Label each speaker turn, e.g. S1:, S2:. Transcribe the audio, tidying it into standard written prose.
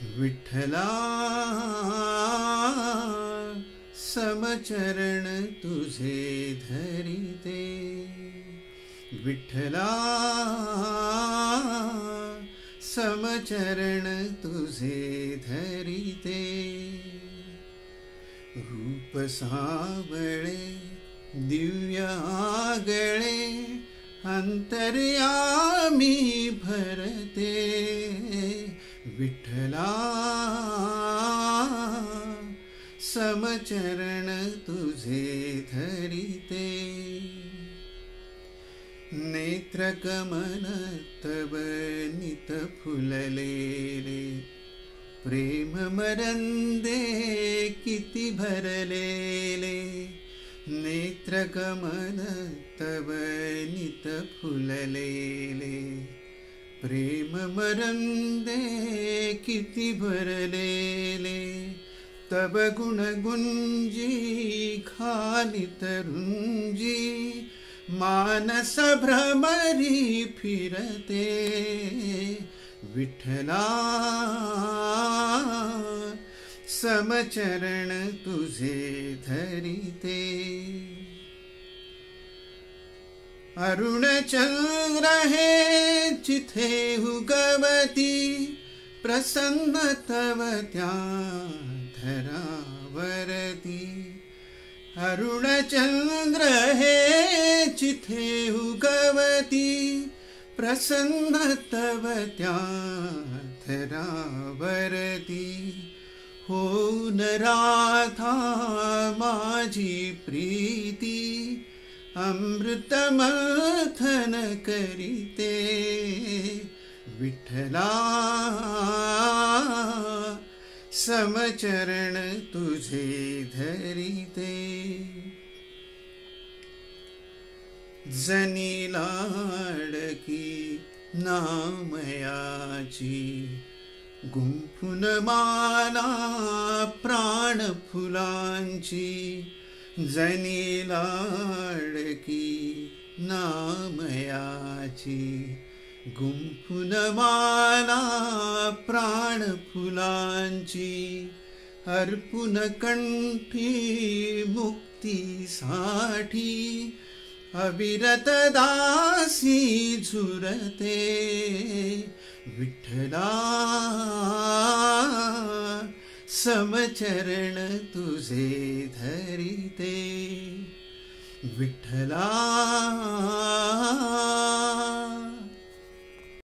S1: विठ्ठला समचरण तुझे धरिते, विठ्ठला समचरण तुझे धरिते। रूप सावळे दिव्य आगळे अंतर्यामी भरते, विठ्ठला समचरण तुझे धरिते। नेत्रकमल तव नित फुललेले, प्रेम मरंदे किती भरलेले। नेत्रकमल तव नित फुललेले, प्रेम मरंदे किती भरलेले। तब गुण गुंजी खाली तरुंजी, मानस भ्रमरी फिरते, विठ्ठला समचरण तुझे धरिते। अरुण चंद्र हे जिथे उगवती, प्रसन्न तव त्या धरावरती। अरुण चंद्र हे जिथे उगवती, प्रसन्न तव त्या धरावरती। होऊन राधा माझी प्रीती, अमृत मंथन करीते, विठ्ठला समचरण तुझे धरिते। जनी लाडकी नामयाची, गुंफून माला प्राण फुलांची। जनी लाडकी नामयाची, गुंफून माला प्राण फुलांची। अर्पुन कंठी मुक्तीसाठी, अविरत दासी झुरते, विठ्ठला समचरण तुझे धरिते, विठ्ठला